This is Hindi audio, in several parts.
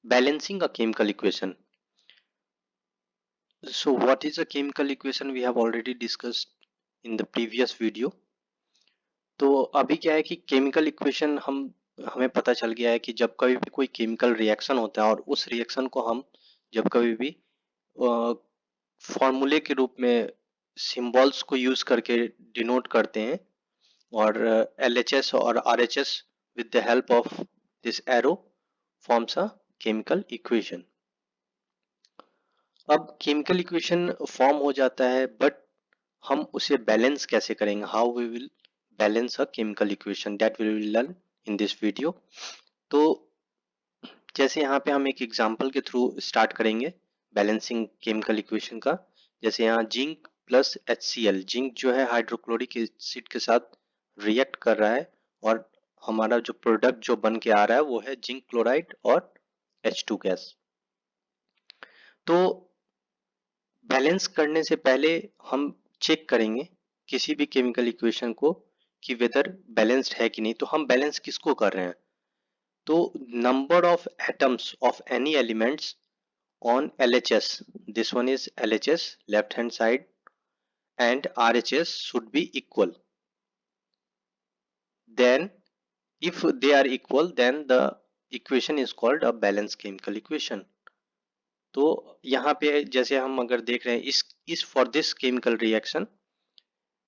Balancing a chemical equation. So what is a chemical equation? We have already discussed in the previous video. तो अभी क्या है कि केमिकल इक्वेशन हमें पता चल गया है कि जब कभी भी कोई केमिकल रिएक्शन होता है और उस रिएक्शन को हम जब कभी भी फॉर्मूले के रूप में सिंबल्स को यूज करके डिनोट करते हैं और LHS और RHS with the help of this arrow forms a chemical equation. अब केमिकल इक्वेशन फॉर्म हो जाता है बट हम उसे बैलेंस कैसे करेंगे? How we will balance a chemical equation, that we will learn in this video. तो जैसे यहाँ पे हम एक एग्जांपल के थ्रू स्टार्ट करेंगे बैलेंसिंग केमिकल इक्वेशन का. जैसे यहाँ जिंक प्लस HCl, जिंक जो है हाइड्रोक्लोरिक एसिड के साथ रिएक्ट कर रहा है और हमारा जो प्रोडक्ट जो बन के आ रहा है वो है जिंक क्लोराइड और H2 गैस. तो बैलेंस करने से पहले हम चेक करेंगे किसी भी केमिकल इक्वेशन को कि वेदर बैलेंस्ड है कि नहीं. तो हम बैलेंस किसको कर रहे हैं? तो number of atoms of any elements on LHS, this one is LHS left hand side, and RHS should be equal. Then if they are equal, then the equation is called a balanced chemical equation. तो यहाँ पे जैसे हम अगर देख रहे हैं इस for this chemical reaction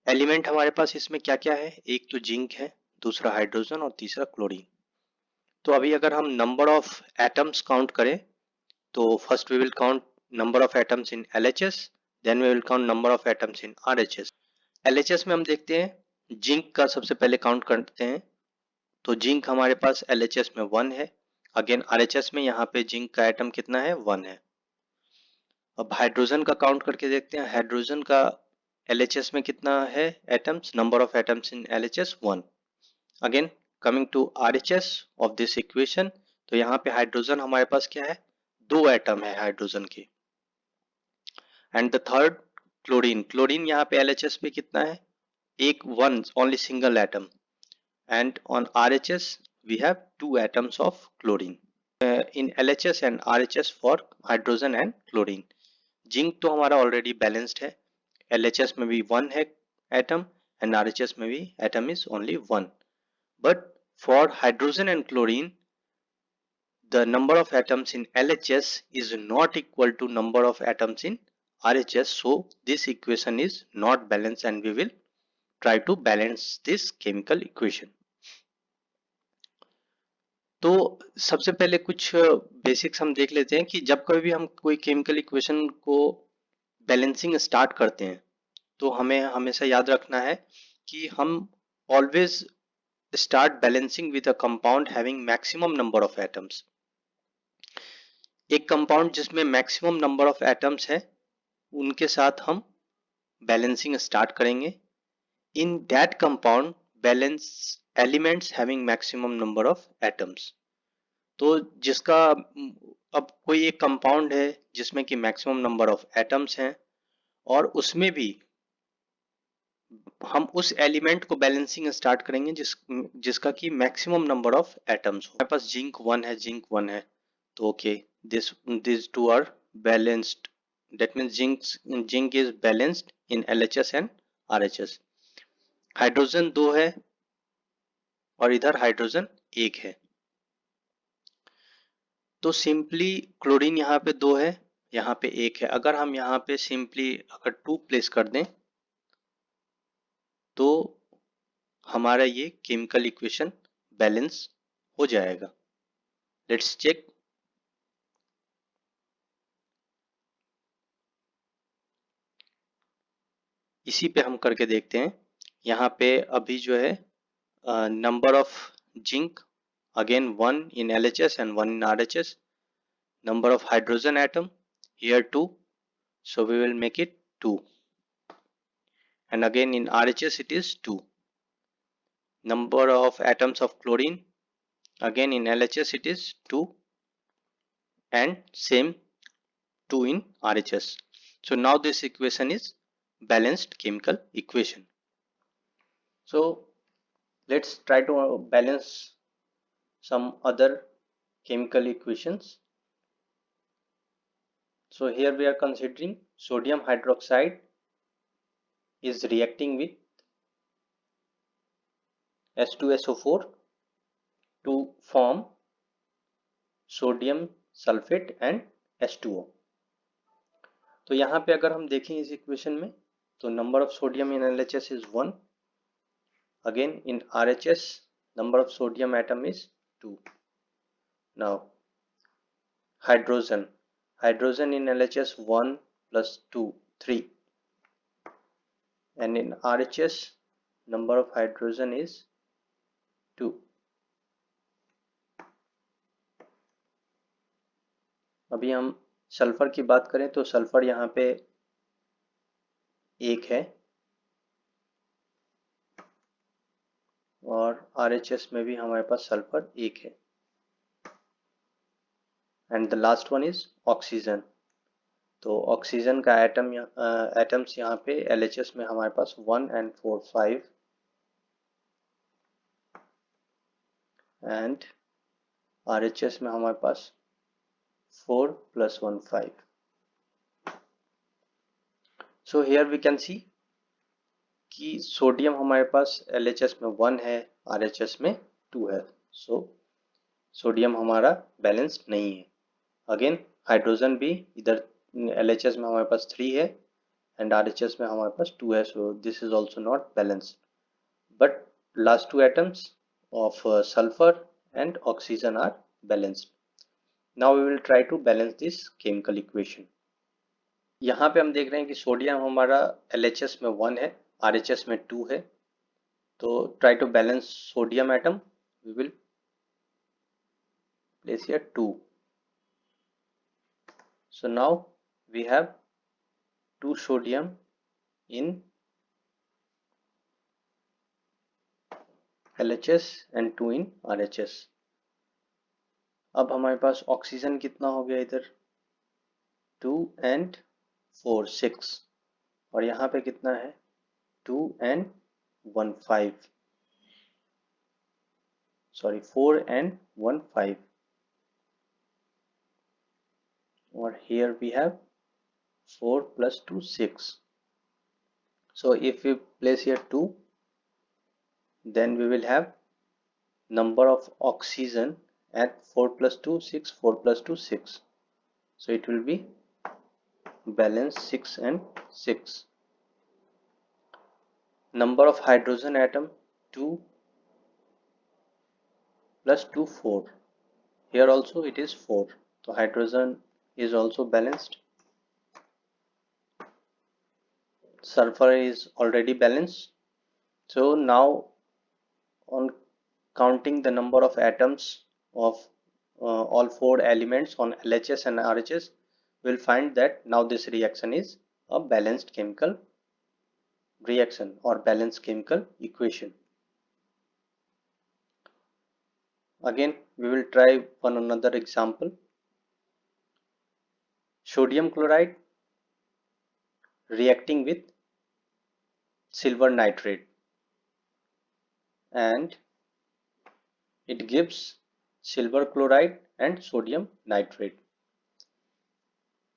element हमारे पास इसमें क्या क्या है? एक तो जिंक है, दूसरा हाइड्रोजन और तीसरा क्लोरीन. तो अभी अगर हम नंबर ऑफ एटम्स काउंट करें तो first we will count number of atoms in LHS, then we will count number of atoms in RHS. LHS में हम देखते हैं जिंक का सबसे पहले काउंट करते हैं. तो जिंक हमारे पास LHS में 1 है. अगेन RHS में यहाँ पे जिंक का एटम कितना है? 1 है. अब हाइड्रोजन का काउंट करके देखते हैं. हाइड्रोजन का LHS में कितना है atoms? Number of atoms in LHS 1. Again coming to RHS of this equation, तो यहाँ पे हाइड्रोजन हमारे पास क्या है? 2 एटम है हाइड्रोजन के. And the third chlorine, chlorine यहाँ पे LHS पे कितना है? एक 1 only single atom. And on RHS we have 2 atoms of chlorine in LHS and RHS for hydrogen and chlorine. Zinc तो हमारा ऑलरेडी बैलेंस्ड है. LHS में भी 1 है एटम एंड RHS में भी atom is only 1. But for hydrogen and chlorine the number of atoms in LHS is not equal to number of atoms in RHS, so this equation is not balanced and we will try to balance this chemical equation. तो सबसे पहले कुछ बेसिक्स हम देख लेते हैं कि जब कभी भी हम कोई केमिकल इक्वेशन को बैलेंसिंग स्टार्ट करते हैं तो हमें हमेशा याद रखना है कि हम always start balancing with a compound having maximum number of atoms. एक कंपाउंड जिसमें मैक्सिमम नंबर ऑफ एटम्स है उनके साथ हम बैलेंसिंग स्टार्ट करेंगे. In that compound balance elements having maximum number of atoms. तो जिसका अब कोई एक कंपाउंड है जिसमें कि मैक्सिमम नंबर ऑफ एटम्स हैं और उसमें भी हम उस एलिमेंट को बैलेंसिंग स्टार्ट करेंगे जिसका कि मैक्सिमम नंबर ऑफ एटम्स हो. हमारे पास जिंक 1 है, जिंक 1 है, तो okay these two are balanced. That means zinc is balanced in LHS and RHS. Hydrogen 2 है और इधर हाइड्रोजन 1 है. तो सिंपली क्लोरीन यहाँ पे 2 है, यहाँ पे 1 है. अगर हम यहाँ पे सिंपली अगर 2 प्लेस कर दें तो हमारा ये केमिकल इक्वेशन बैलेंस हो जाएगा. Let's check. इसी पे हम करके देखते हैं. यहाँ पे अभी जो है number of zinc again 1 in LHS and 1 in RHS. Number of hydrogen atom here 2, so we will make it 2, and again in RHS it is 2. Number of atoms of chlorine again in LHS it is 2 and same 2 in RHS. So now this equation is balanced chemical equation. So let's try to balance some other chemical equations. So here we are considering sodium hydroxide is reacting with H2SO4 to form sodium sulfate and H2O. तो यहाँ पे अगर हम देखें इस इक्वेशन में, तो number of sodium in LHS is 1. Again in RHS number of sodium atom is 2. Now hydrogen in LHS 1 plus 2 3, and in RHS number of hydrogen is 2. अभी हम सल्फर की बात करें तो सल्फर यहाँ पे 1 है और RHS में भी हमारे पास सल्फर 1 है. And the last one is oxygen. तो ऑक्सीजन का एटम्स यहाँ पे LHS में हमारे पास 1 and 4 5 एंड RHS में हमारे पास 4 plus 1 5. So here we can see कि सोडियम हमारे पास LHS में 1 है, RHS में 2 है. सो सोडियम हमारा बैलेंस्ड नहीं है. अगेन हाइड्रोजन भी इधर LHS में हमारे पास 3 है एंड RHS में हमारे पास 2 है. So this is also not balanced. But last two atoms of sulphur and oxygen are balanced. Now we will try to balance this chemical equation. यहाँ पे हम देख रहे हैं कि सोडियम हमारा LHS में 1 है, RHS में 2 है. तो try to balance sodium atom. We will place here 2. So now we have 2 sodium in LHS and 2 in RHS. अब हमारे पास ऑक्सीजन कितना हो गया इधर 2 and 4 6 और यहाँ पे कितना है 2 and 1 5. Sorry 4 and 1 5. Or here we have 4 plus 2 6. So if we place here 2, then we will have number of oxygen at 4 plus 2 6, 4 plus 2 6. So it will be balance 6 and 6. Number of hydrogen atom 2 plus 2 4. Here also it is 4. So hydrogen is also balanced. Sulfur is already balanced. So now on counting the number of atoms of all 4 elements on LHS and RHS, we will find that now this reaction is a balanced chemical reaction or balanced chemical equation. Again we will try one another example. Sodium chloride reacting with silver nitrate and it gives silver chloride and sodium nitrate.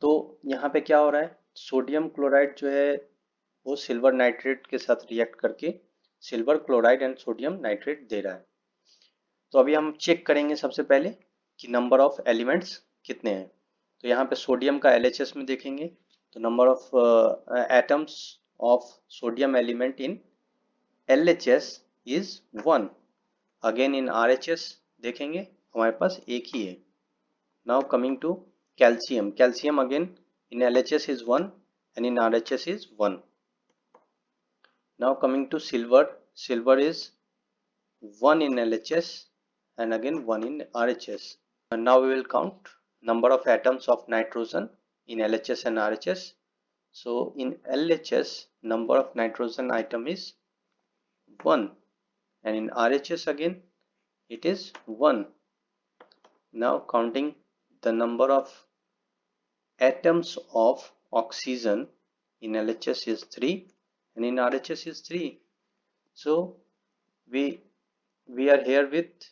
तो यहाँ पे क्या हो रहा है सोडियम क्लोराइड जो है वो सिल्वर नाइट्रेट के साथ रिएक्ट करके silver chloride and sodium nitrate दे रहा है. तो अभी हम चेक करेंगे सबसे पहले कि नंबर ऑफ एलिमेंट्स कितने हैं. तो यहाँ पे सोडियम का LHS में देखेंगे तो number of atoms of sodium element in LHS is 1. Again in RHS देखेंगे हमारे पास एक ही है. Now coming to calcium. Calcium again in LHS is 1 and in RHS is 1. Now coming to silver. Silver is 1 in LHS and again 1 in RHS. And now we will count number of atoms of nitrogen in LHS and RHS. So in LHS number of nitrogen atom is 1 and in RHS again it is 1. Now counting the number of atoms of oxygen in LHS is 3 and in RHS is 3. So we are here with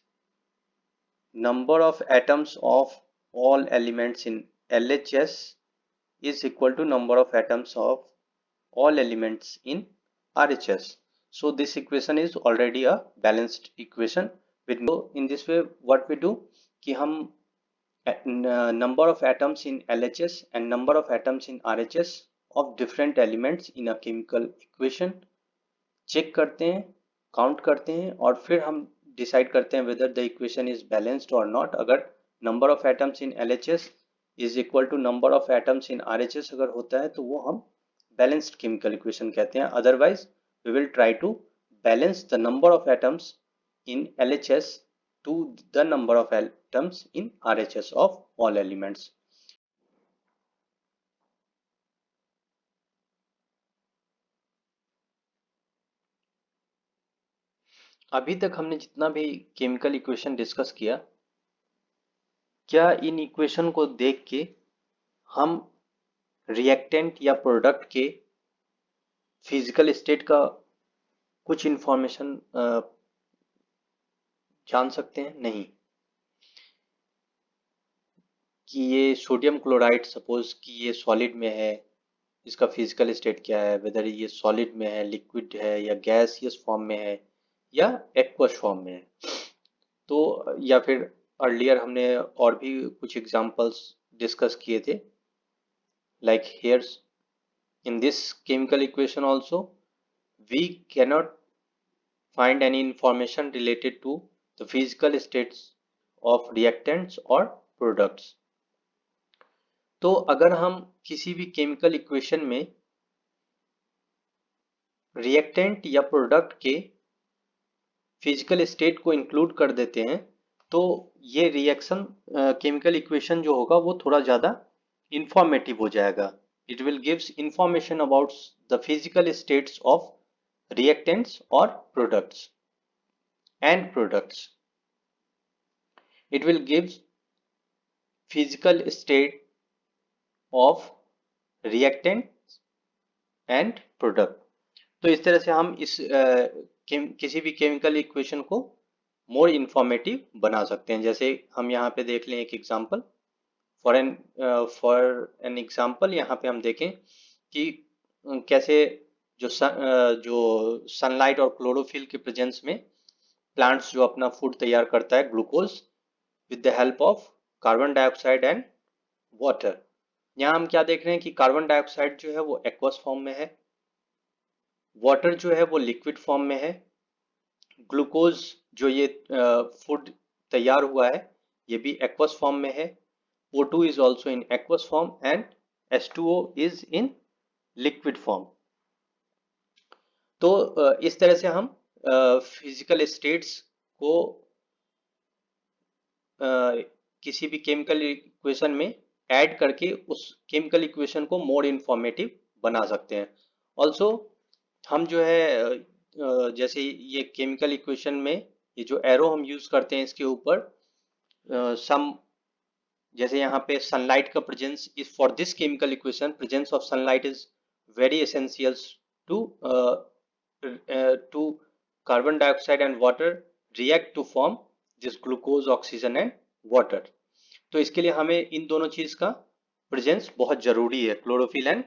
number of atoms of all elements in LHS is equal to number of atoms of all elements in RHS. So this equation is already a balanced equation. So in this way what we do कि हम number of atoms in LHS and number of atoms in RHS of different elements in a chemical equation check करते हैं, काउंट करते हैं और फिर हम डिसाइड करते हैं whether the equation is balanced or not. अगर number of atoms in LHS is equal to number of atoms in RHS अगर होता है तो वो हम balanced chemical equation कहते हैं. Otherwise we will try to balance the number of atoms in LHS to the number of atoms in RHS of all elements. अभी तक हमने जितना भी केमिकल इक्वेशन डिस्कस किया, क्या इन इक्वेशन को देख के हम रिएक्टेंट या प्रोडक्ट के फिजिकल स्टेट का कुछ इंफॉर्मेशन जान सकते हैं? नहीं. कि ये सोडियम क्लोराइड सपोज कि ये सॉलिड में है, इसका फिजिकल स्टेट क्या है, वेदर ये सॉलिड में है, लिक्विड है या गैसियस फॉर्म में है या एक्वस फॉर्म में है. तो या फिर अर्लियर हमने और भी कुछ एग्जांपल्स डिस्कस किए थे, like here in this chemical equation also we cannot find any information related to the physical states of reactants or products. तो अगर हम किसी भी केमिकल इक्वेशन में रिएक्टेंट या प्रोडक्ट के फिजिकल स्टेट को इंक्लूड कर देते हैं तो ये रिएक्शन केमिकल इक्वेशन जो होगा वो थोड़ा ज़्यादा इंफॉर्मेटिव हो जाएगा. It will gives information about the physical states of reactants or products and products. It will give physical state of reactants and product. तो इस तरह से हम इस किसी भी केमिकल इक्वेशन को मोर इंफॉर्मेटिव बना सकते हैं. जैसे हम यहाँ पे देख लें एक एग्जांपल. फॉर एन एग्जाम्पल यहाँ पे हम देखें कि कैसे जो सनलाइट और क्लोरोफिल के प्रेजेंस में प्लांट्स जो अपना फूड तैयार करता है glucose with the help of carbon dioxide and water. यहाँ हम क्या देख रहे हैं कि कार्बन डाइऑक्साइड जो है वो एक्वस फॉर्म में है, वाटर जो है वो लिक्विड फॉर्म में है, ग्लूकोज जो ये फूड तैयार हुआ है ये भी एक्वस फॉर्म में है, O2 is also in aqueous form and H2O is in liquid form. तो इस तरह से हम फिजिकल स्टेट्स को किसी भी केमिकल इक्वेशन में ऐड करके उस केमिकल इक्वेशन को मोर इंफॉर्मेटिव बना सकते हैं. ऑल्सो हम जो है जैसे ये केमिकल इक्वेशन में ये जो एरो हम यूज करते हैं इसके ऊपर सम जैसे यहाँ पे सनलाइट का presence is for this chemical equation presence of sunlight is very essentials to carbon dioxide and water react to form this glucose oxygen and water. तो इसके लिए हमें इन दोनों चीज का प्रेजेंस बहुत जरूरी है, क्लोरोफिल एंड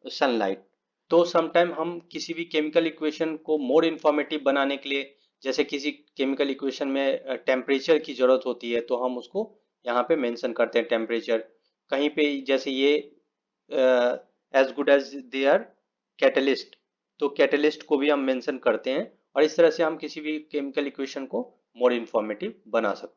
सनलाइट. तो समटाइम हम किसी भी केमिकल इक्वेशन को मोर इंफॉर्मेटिव बनाने के लिए जैसे किसी केमिकल इक्वेशन में टेम्परेचर की जरूरत होती है तो हम उसको यहाँ पे मेंशन करते हैं टेम्परेचर. कहीं पे जैसे ये as good as they are catalyst, तो कैटलिस्ट को भी हम मेंशन करते हैं और इस तरह से हम किसी भी केमिकल इक्वेशन को मोर इंफॉर्मेटिव बना सकते हैं.